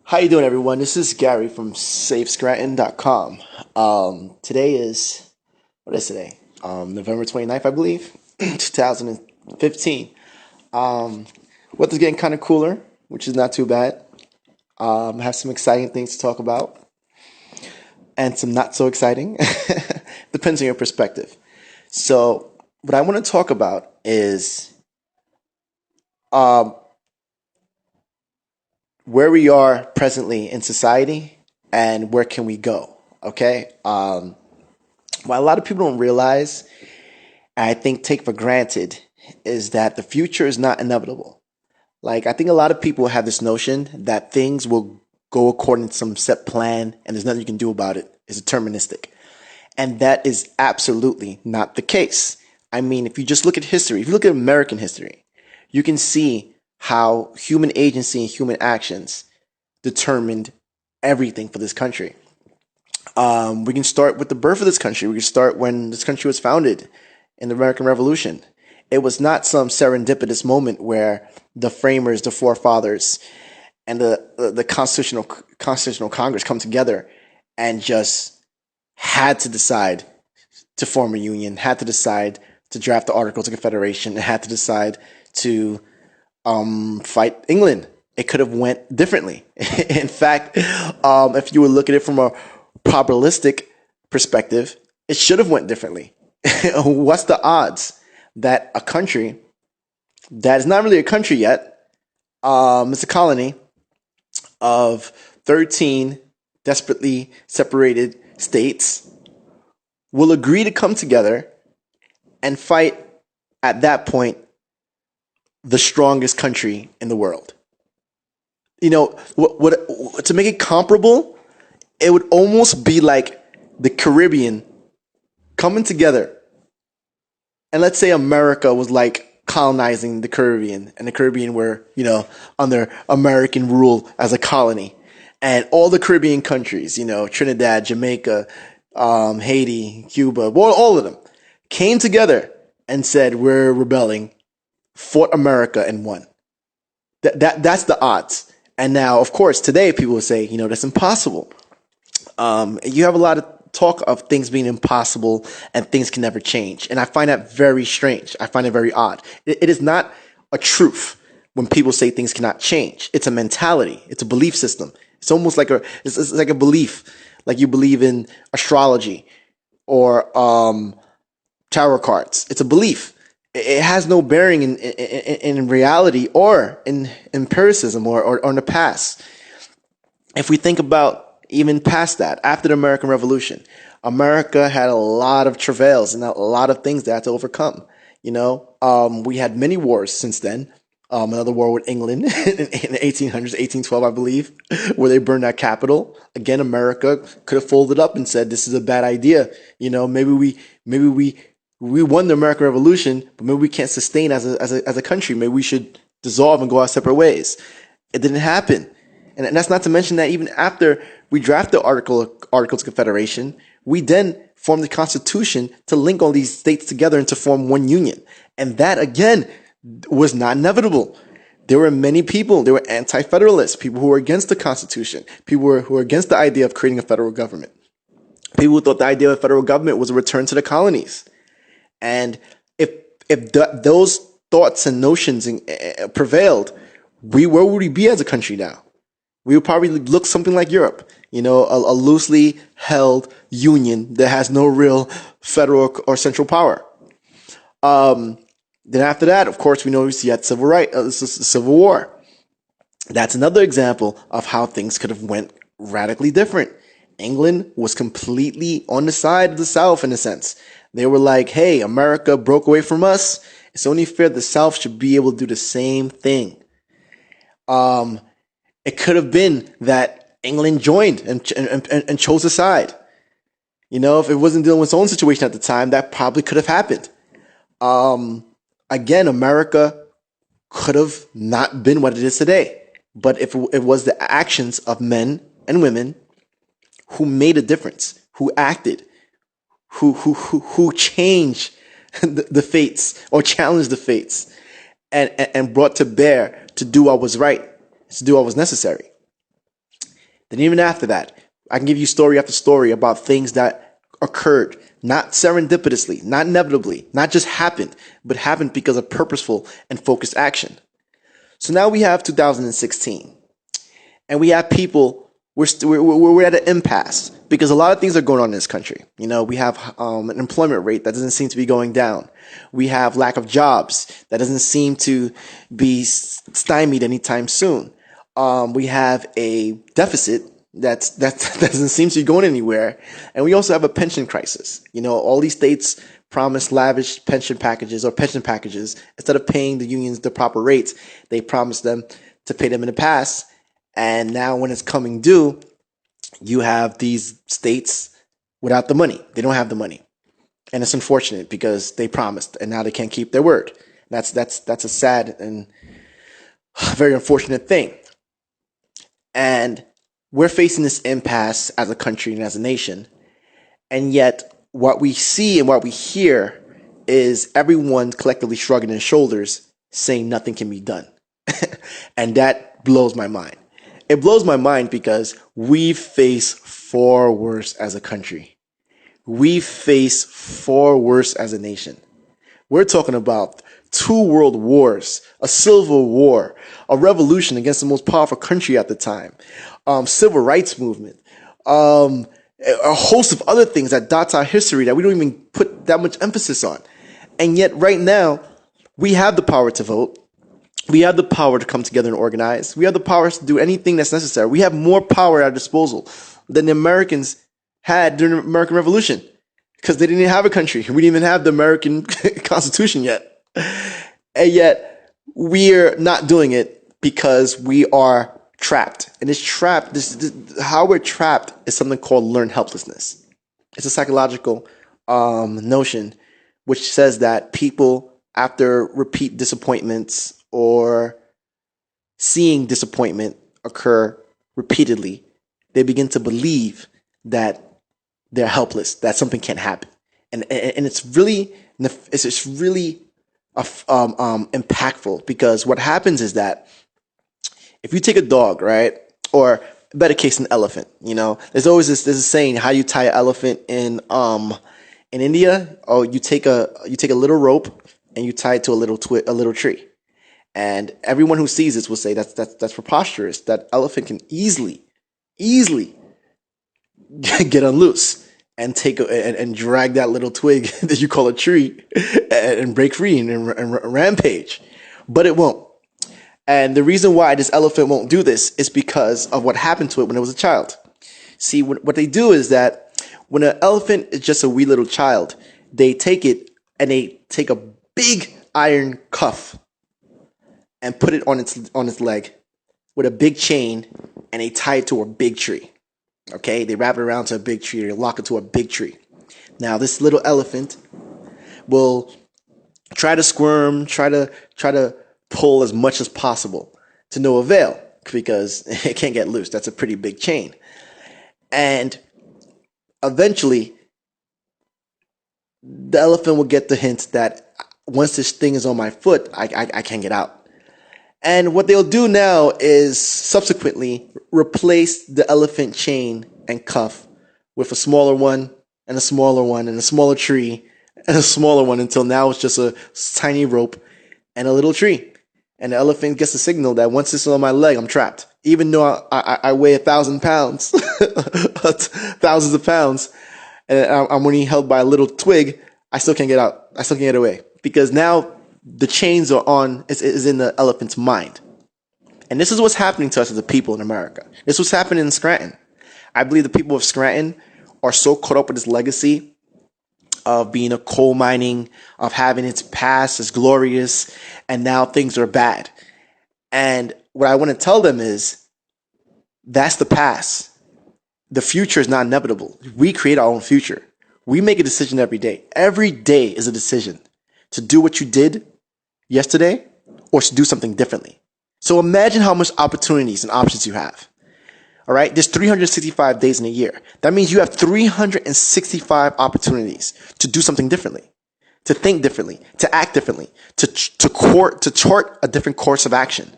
How you doing, everyone? This is Gary from SafeScranton.com. Today is, what is today? November 29th, I believe, 2015. Weather's getting kind of cooler, which is not too bad. I have some exciting things to talk about and some not so exciting. Depends on your perspective. So what I want to talk about is um, where we are presently in society and where can we go. Okay. What a lot of people don't realize, and I think take for granted, is that the future is not inevitable. Like, I think a lot of people have this notion that things will go according to some set plan and there's nothing you can do about it. It's deterministic. And that is absolutely not the case. I mean, if you just look at history, if you look at American history, you can see how human agency and human actions determined everything for this country. We can start with the birth of this country. We can start when this country was founded in the American Revolution. It was not some serendipitous moment where the framers, the forefathers, and the Constitutional Congress come together and just had to decide to form a union, had to decide to draft the Articles of Confederation, and had to decide to fight England. It could have went differently. In fact, if you would look at it from a probabilistic perspective, it should have went differently. What's the odds that a country that is not really a country yet, it's a colony of 13 desperately separated states, will agree to come together and fight at that point the strongest country in the world? You know, what to make it comparable, it would almost be like the Caribbean coming together. And let's say America was like colonizing the Caribbean, and the Caribbean were, under American rule as a colony. And all the Caribbean countries, Trinidad, Jamaica, Haiti, Cuba, well, all of them came together and said, we're rebelling, fought America, and won. That's the odds. And now, of course, today people will say, that's impossible. You have a lot of talk of things being impossible and things can never change. And I find that very strange. I find it very odd. It is not a truth when people say things cannot change. It's a mentality. It's a belief system. It's almost like it's like a belief, like you believe in astrology or tarot cards. It's a belief. It has no bearing in reality or in empiricism or in the past. If we think about even past that, after the American Revolution, America had a lot of travails and a lot of things they had to overcome. We had many wars since then. Another war with England in the 1800s, 1812, I believe, where they burned that capital. Again, America could have folded up and said, this is a bad idea. Maybe we won the American Revolution, but maybe we can't sustain as a country. Maybe we should dissolve and go our separate ways. It didn't happen. And that's not to mention that even after we drafted the Articles of Confederation, we then formed the Constitution to link all these states together and to form one union. And that, again, was not inevitable. There were many people, there were anti-federalists, people who were against the Constitution, people who were against the idea of creating a federal government. People who thought the idea of a federal government was a return to the colonies. And if those thoughts and notions prevailed, where would we be as a country now? We would probably look something like Europe, a loosely held union that has no real federal or central power. Then after that, of course, we had civil war. That's another example of how things could have went radically different. England was completely on the side of the South in a sense. They were like, hey, America broke away from us. It's only fair the South should be able to do the same thing. It could have been that England joined and chose a side. If it wasn't dealing with its own situation at the time, that probably could have happened. Again, America could have not been what it is today. But if it was the actions of men and women who made a difference, who acted, who changed the fates or challenged the fates and brought to bear to do what was right, to do what was necessary. Then even after that, I can give you story after story about things that occurred, not serendipitously, not inevitably, not just happened, but happened because of purposeful and focused action. So now we have 2016, and we have people. We're at an impasse because a lot of things are going on in this country. You know, we have an employment rate that doesn't seem to be going down. We have lack of jobs that doesn't seem to be stymied anytime soon. We have a deficit that doesn't seem to be going anywhere, and we also have a pension crisis. You know, all these states promise lavish pension packages instead of paying the unions the proper rates. They promise them to pay them in the past. And now when it's coming due, you have these states without the money. They don't have the money. And it's unfortunate because they promised and now they can't keep their word. That's a sad and very unfortunate thing. And we're facing this impasse as a country and as a nation. And yet what we see and what we hear is everyone collectively shrugging their shoulders, saying nothing can be done. And that blows my mind. It blows my mind because we face far worse as a country. We face far worse as a nation. We're talking about 2 world wars, a civil war, a revolution against the most powerful country at the time, civil rights movement, a host of other things that dots our history that we don't even put that much emphasis on. And yet right now, we have the power to vote. We have the power to come together and organize. We have the power to do anything that's necessary. We have more power at our disposal than the Americans had during the American Revolution because they didn't have a country. We didn't even have the American Constitution yet. And yet we're not doing it because we are trapped. And it's trapped. How we're trapped is something called learned helplessness. It's a psychological notion which says that people, after repeat disappointments or seeing disappointment occur repeatedly, they begin to believe that they're helpless, that something can't happen. And it's really impactful because what happens is that if you take a dog, right, or better case, an elephant, you know, there's a saying, how you tie an elephant in India. Oh, you take a little rope and you tie it to a little tree. And everyone who sees this will say that's preposterous. That elephant can easily get unloose and and drag that little twig that you call a tree and break free and rampage. But it won't. And the reason why this elephant won't do this is because of what happened to it when it was a child. See, what they do is that when an elephant is just a wee little child, they take it and they take a big iron cuff and put it on its leg with a big chain, and they tie it to a big tree. Okay, they wrap it around to a big tree, or lock it to a big tree. Now, this little elephant will try to squirm, try to pull as much as possible to no avail because it can't get loose. That's a pretty big chain. And eventually, the elephant will get the hint that once this thing is on my foot, I can't get out. And what they'll do now is subsequently replace the elephant chain and cuff with a smaller one and a smaller one and a smaller tree and a smaller one until now it's just a tiny rope and a little tree. And the elephant gets the signal that once it's on my leg, I'm trapped. Even though I weigh 1,000 pounds, thousands of pounds, and I'm only held by a little twig, I still can't get out. I still can't get away because now the chains are on, is in the elephant's mind. And this is what's happening to us as a people in America. This is what's happening in Scranton. I believe the people of Scranton are so caught up with this legacy of being a coal mining, of having its past as glorious, and now things are bad. And what I want to tell them is, that's the past. The future is not inevitable. We create our own future. We make a decision every day. Every day is a decision to do what you did yesterday or to do something differently. So imagine how much opportunities and options you have. All right. There's 365 days in a year. That means you have 365 opportunities to do something differently, to think differently, to act differently, to chart a different course of action.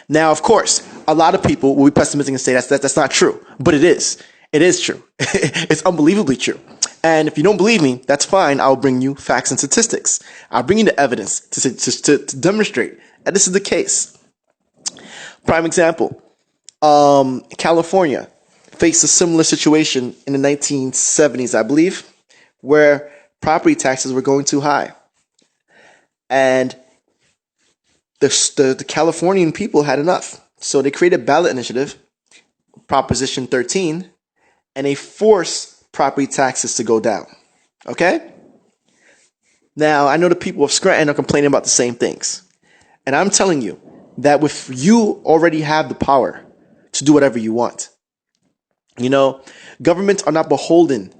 Now, of course, A lot of people will be pessimistic and say that's not true, but it is. It is true. It's unbelievably true. And if you don't believe me, that's fine. I'll bring you facts and statistics. I'll bring you the evidence to demonstrate that this is the case. Prime example, California faced a similar situation in the 1970s, I believe, where property taxes were going too high. And the Californian people had enough. So they created a ballot initiative, Proposition 13, and they forced property taxes to go down. Okay? Now, I know the people of Scranton are complaining about the same things. And I'm telling you that with you already have the power to do whatever you want. You know, governments are not beholden.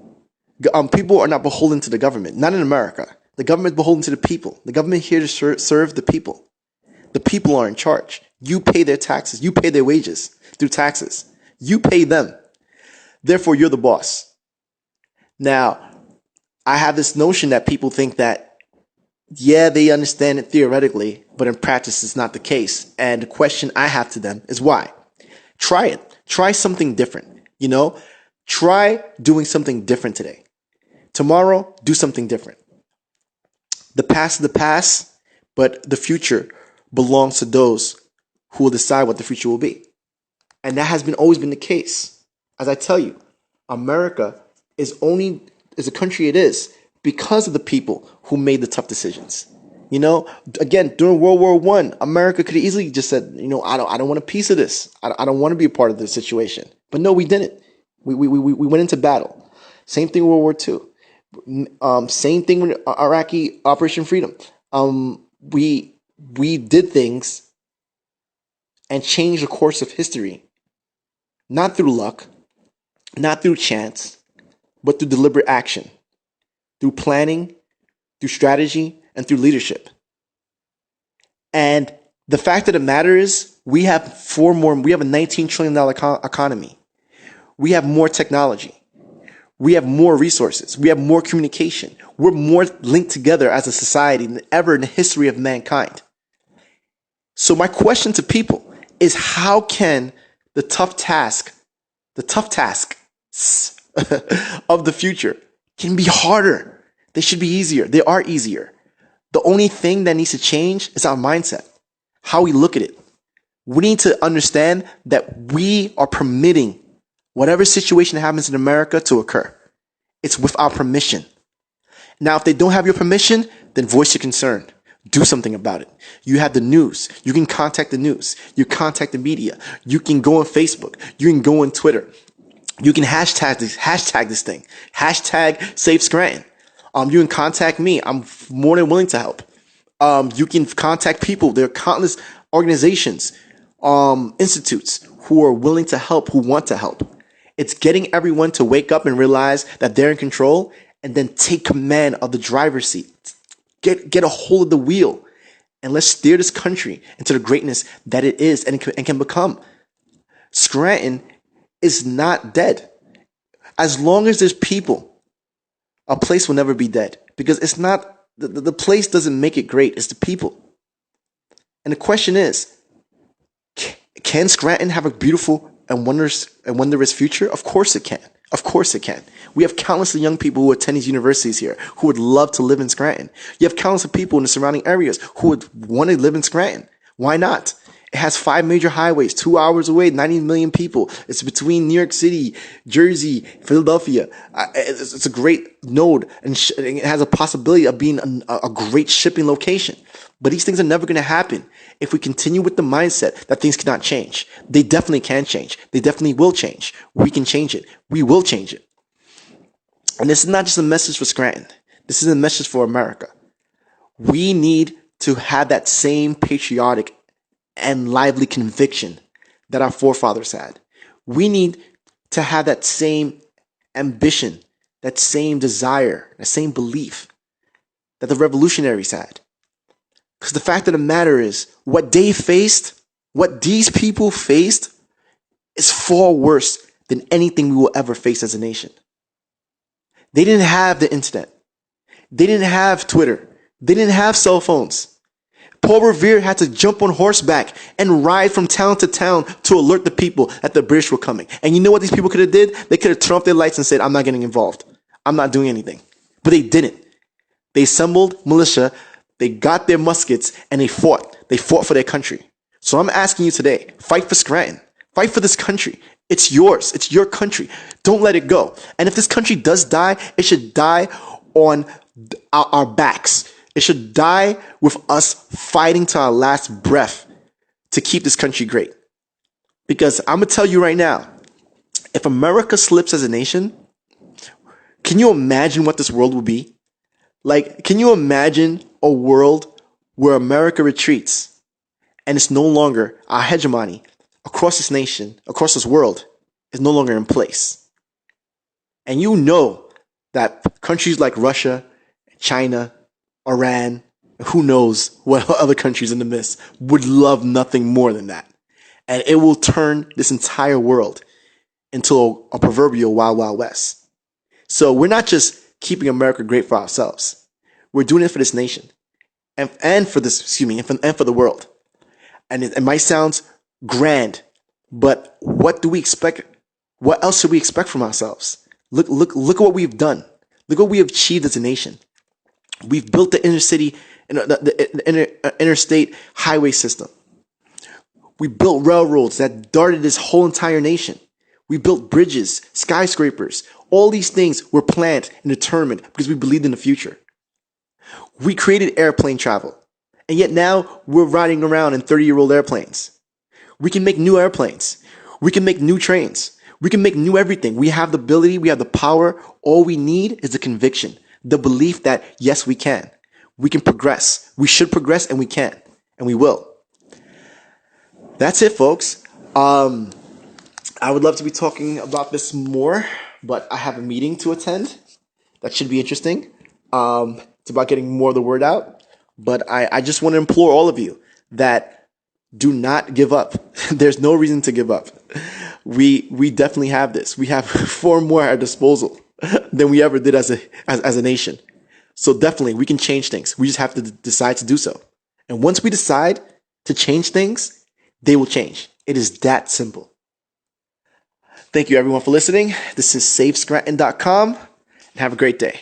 People are not beholden to the government. Not in America. The government is beholden to the people. The government is here to serve the people. The people are in charge. You pay their taxes. You pay their wages through taxes. You pay them. Therefore, you're the boss. Now, I have this notion that people think that, yeah, they understand it theoretically, but in practice, it's not the case. And the question I have to them is why? Try it. Try something different. You know, try doing something different today. Tomorrow, do something different. The past is the past, but the future belongs to those who will decide what the future will be. And that has always been the case. As I tell you, America is a country it is because of the people who made the tough decisions. You know, again, during World War I, America could have easily just said, you know, I don't want a piece of this. I don't want to be a part of this situation. But no, we didn't. We went into battle. Same thing with World War II. Same thing with Iraqi Operation Freedom. We did things and changed the course of history, not through luck, not through chance, but through deliberate action, through planning, through strategy, and through leadership. And the fact of the matter is, we have a $19 trillion economy. We have more technology. We have more resources. We have more communication. We're more linked together as a society than ever in the history of mankind. So my question to people is, how can the tough tasks of the future can be harder? They should be easier. They are easier. The only thing that needs to change is our mindset, how we look at it. We need to understand that we are permitting whatever situation happens in America to occur. It's with our permission. Now, if they don't have your permission, then voice your concern. Do something about it. You have the news. You can contact the news. You contact the media. You can go on Facebook. You can go on Twitter. You can hashtag this thing. Hashtag Save Scranton. You can contact me. I'm more than willing to help. You can contact people. There are countless organizations, institutes who are willing to help, who want to help. It's getting everyone to wake up and realize that they're in control and then take command of the driver's seat. Get a hold of the wheel and let's steer this country into the greatness that it is and can become. Scranton is not dead. As long as there's people, a place will never be dead, because it's not, the place doesn't make it great. It's the people. And the question is, can Scranton have a beautiful and wondrous future? Of course it can. Of course it can. We have countless young people who attend these universities here who would love to live in Scranton. You have countless of people in the surrounding areas who would want to live in Scranton. Why not? It has 5 major highways, 2 hours away, 90 million people. It's between New York City, Jersey, Philadelphia. It's a great node, and it has a possibility of being a great shipping location. But these things are never going to happen if we continue with the mindset that things cannot change. They definitely can change. They definitely will change. We can change it. We will change it. And this is not just a message for Scranton. This is a message for America. We need to have that same patriotic and lively conviction that our forefathers had. We need to have that same ambition, that same desire, that same belief that the revolutionaries had. Because the fact of the matter is, what they faced, what these people faced, is far worse than anything we will ever face as a nation. They didn't have the internet. They didn't have Twitter. They didn't have cell phones. Paul Revere had to jump on horseback and ride from town to town to alert the people that the British were coming. And you know what these people could have did? They could have turned off their lights and said, I'm not getting involved. I'm not doing anything. But they didn't. They assembled militia, they got their muskets, and they fought. They fought for their country. So I'm asking you today, fight for Scranton. Fight for this country. It's yours. It's your country. Don't let it go. And if this country does die, it should die on our backs. It should die with us fighting to our last breath to keep this country great. Because I'm going to tell you right now, if America slips as a nation, can you imagine what this world will be? Like, can you imagine a world where America retreats and it's no longer our hegemony across this nation, across this world, is no longer in place? And you know that countries like Russia, China, Iran, who knows what other countries in the midst would love nothing more than that. And it will turn this entire world into a proverbial Wild Wild West. So we're not just keeping America great for ourselves. We're doing it for this nation and for the world. And it might sound grand, but what do we expect? What else should we expect from ourselves? Look at what we've done. Look what we have achieved as a nation. We've built the interstate highway system. We built railroads that darted this whole entire nation. We built bridges, skyscrapers. All these things were planned and determined because we believed in the future. We created airplane travel. And yet now we're riding around in 30-year-old airplanes. We can make new airplanes. We can make new trains. We can make new everything. We have the ability. We have the power. All we need is the conviction, the belief that, yes, we can. We can progress. We should progress, and we can. And we will. That's it, folks. I would love to be talking about this more, but I have a meeting to attend. That should be interesting. It's about getting more of the word out. But I just want to implore all of you that do not give up. There's no reason to give up. We definitely have this. We have far more at our disposal than we ever did as a nation. So definitely we can change things. We just have to decide to do so. And once we decide to change things, they will change. It is that simple. Thank you everyone for listening. This is SaveScranton.com and have a great day.